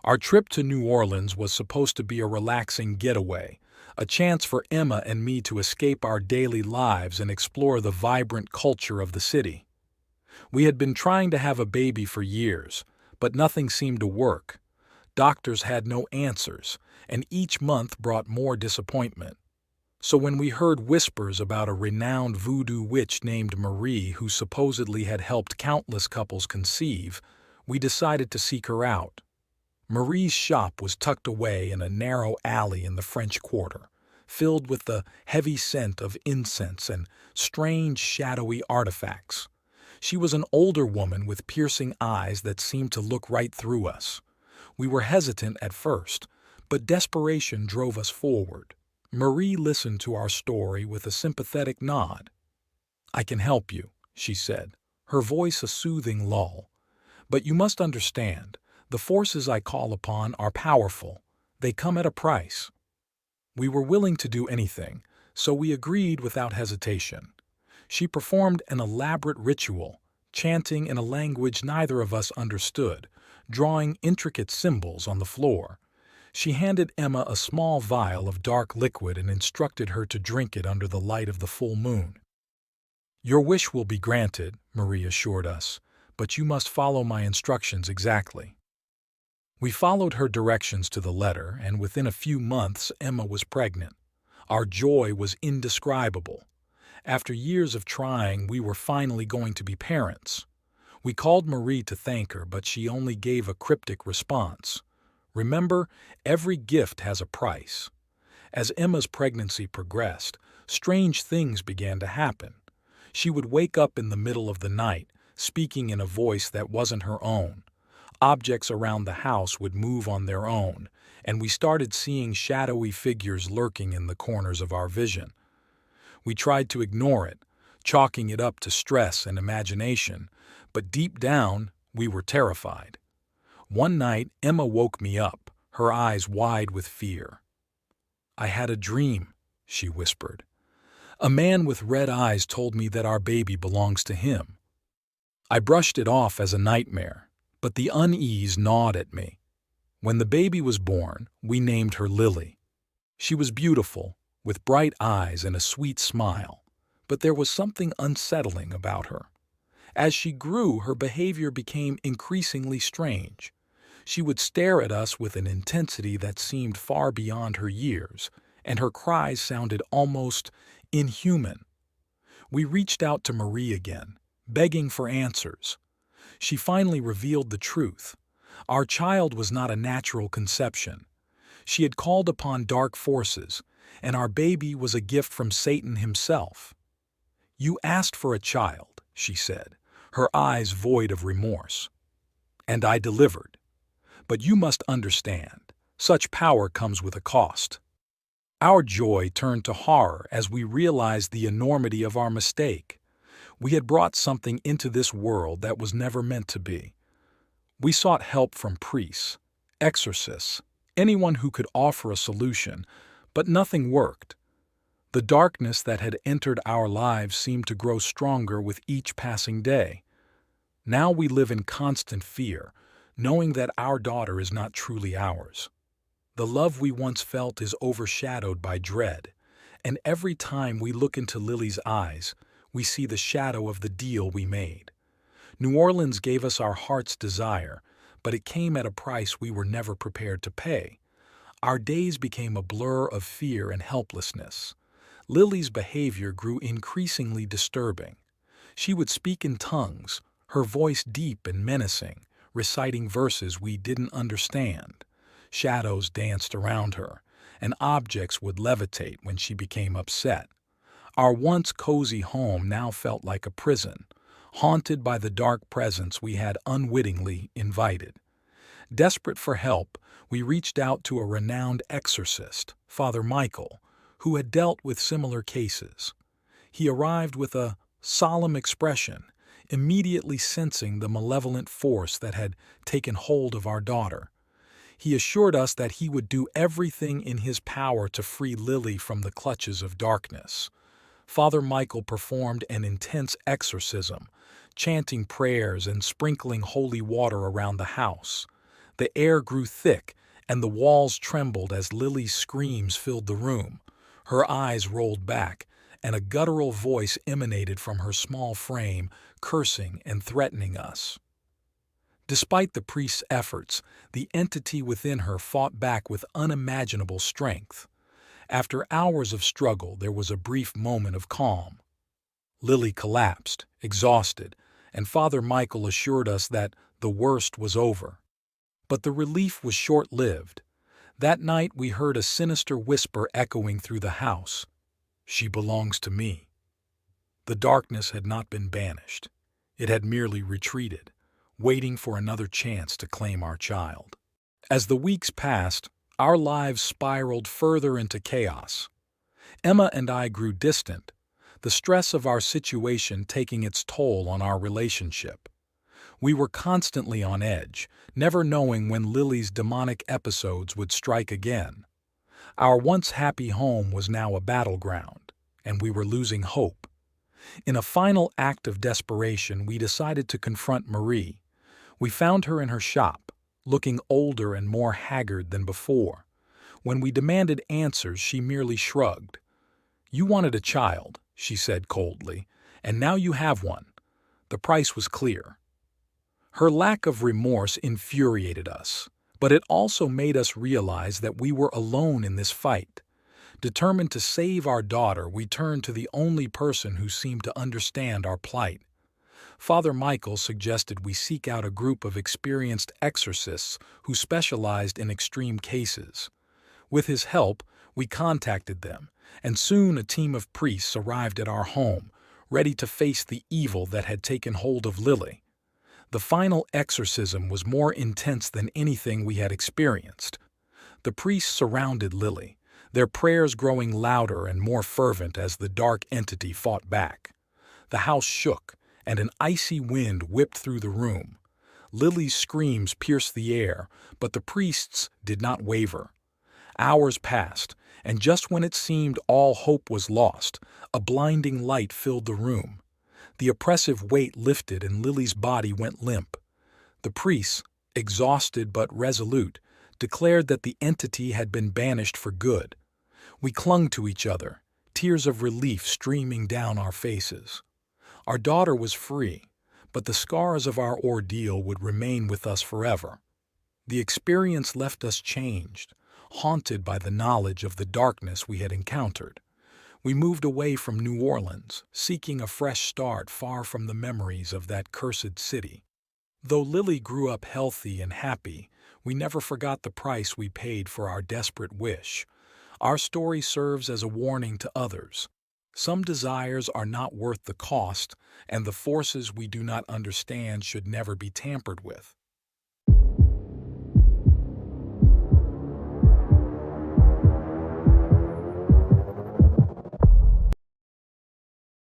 Our trip to New Orleans was supposed to be a relaxing getaway, a chance for Emma and me to escape our daily lives and explore the vibrant culture of the city. We had been trying to have a baby for years, but nothing seemed to work. Doctors had no answers, and each month brought more disappointment. So when we heard whispers about a renowned voodoo witch named Marie who supposedly had helped countless couples conceive, we decided to seek her out. Marie's shop was tucked away in a narrow alley in the French Quarter, filled with the heavy scent of incense and strange, shadowy artifacts. She was an older woman with piercing eyes that seemed to look right through us. We were hesitant at first, but desperation drove us forward. Marie listened to our story with a sympathetic nod. "I can help you," she said, her voice a soothing lull. "But you must understand, the forces I call upon are powerful. They come at a price." We were willing to do anything, so we agreed without hesitation. She performed an elaborate ritual, chanting in a language neither of us understood, drawing intricate symbols on the floor. She handed Emma a small vial of dark liquid and instructed her to drink it under the light of the full moon. "Your wish will be granted," Marie assured us, "but you must follow my instructions exactly." We followed her directions to the letter, and within a few months Emma was pregnant. Our joy was indescribable. After years of trying, we were finally going to be parents. We called Marie to thank her, but she only gave a cryptic response. Remember, every gift has a price. As Emma's pregnancy progressed, strange things began to happen. She would wake up in the middle of the night, speaking in a voice that wasn't her own. Objects around the house would move on their own, and we started seeing shadowy figures lurking in the corners of our vision. We tried to ignore it, chalking it up to stress and imagination, but deep down, we were terrified. One night, Emma woke me up, her eyes wide with fear. "I had a dream," she whispered. "A man with red eyes told me that our baby belongs to him." I brushed it off as a nightmare, but the unease gnawed at me. When the baby was born, we named her Lily. She was beautiful, with bright eyes and a sweet smile, but there was something unsettling about her. As she grew, her behavior became increasingly strange. She would stare at us with an intensity that seemed far beyond her years, and her cries sounded almost inhuman. We reached out to Marie again, begging for answers. She finally revealed the truth. Our child was not a natural conception. She had called upon dark forces, and our baby was a gift from Satan himself. "You asked for a child," she said, her eyes void of remorse. "And I delivered. But you must understand, such power comes with a cost." Our joy turned to horror as we realized the enormity of our mistake. We had brought something into this world that was never meant to be. We sought help from priests, exorcists, anyone who could offer a solution, but nothing worked. The darkness that had entered our lives seemed to grow stronger with each passing day. Now we live in constant fear, knowing that our daughter is not truly ours. The love we once felt is overshadowed by dread, and every time we look into Lily's eyes, we see the shadow of the deal we made. New Orleans gave us our heart's desire, but it came at a price we were never prepared to pay. Our days became a blur of fear and helplessness. Lily's behavior grew increasingly disturbing. She would speak in tongues, her voice deep and menacing, reciting verses we didn't understand. Shadows danced around her, and objects would levitate when she became upset. Our once cozy home now felt like a prison, haunted by the dark presence we had unwittingly invited. Desperate for help, we reached out to a renowned exorcist, Father Michael, who had dealt with similar cases. He arrived with a solemn expression, immediately sensing the malevolent force that had taken hold of our daughter. He assured us that he would do everything in his power to free Lily from the clutches of darkness. Father Michael performed an intense exorcism, chanting prayers and sprinkling holy water around the house. The air grew thick, and the walls trembled as Lily's screams filled the room. Her eyes rolled back, and a guttural voice emanated from her small frame, cursing and threatening us. Despite the priest's efforts, the entity within her fought back with unimaginable strength. After hours of struggle, there was a brief moment of calm. Lily collapsed, exhausted, and Father Michael assured us that the worst was over. But the relief was short-lived. That night we heard a sinister whisper echoing through the house. "She belongs to me." The darkness had not been banished. It had merely retreated, waiting for another chance to claim our child. As the weeks passed, our lives spiraled further into chaos. Emma and I grew distant, the stress of our situation taking its toll on our relationship. We were constantly on edge, never knowing when Lily's demonic episodes would strike again. Our once happy home was now a battleground, and we were losing hope. In a final act of desperation, we decided to confront Marie. We found her in her shop, looking older and more haggard than before. When we demanded answers, she merely shrugged. "You wanted a child," she said coldly, "and now you have one. The price was clear." Her lack of remorse infuriated us, but it also made us realize that we were alone in this fight. Determined to save our daughter, we turned to the only person who seemed to understand our plight. Father Michael suggested we seek out a group of experienced exorcists who specialized in extreme cases. With his help, we contacted them, and soon a team of priests arrived at our home, ready to face the evil that had taken hold of Lily. The final exorcism was more intense than anything we had experienced. The priests surrounded Lily, their prayers growing louder and more fervent as the dark entity fought back. The house shook, and an icy wind whipped through the room. Lily's screams pierced the air, but the priests did not waver. Hours passed, and just when it seemed all hope was lost, a blinding light filled the room. The oppressive weight lifted and Lily's body went limp. The priests, exhausted but resolute, declared that the entity had been banished for good. We clung to each other, tears of relief streaming down our faces. Our daughter was free, but the scars of our ordeal would remain with us forever. The experience left us changed, haunted by the knowledge of the darkness we had encountered. We moved away from New Orleans, seeking a fresh start far from the memories of that cursed city. Though Lily grew up healthy and happy, we never forgot the price we paid for our desperate wish. Our story serves as a warning to others. Some desires are not worth the cost, and the forces we do not understand should never be tampered with.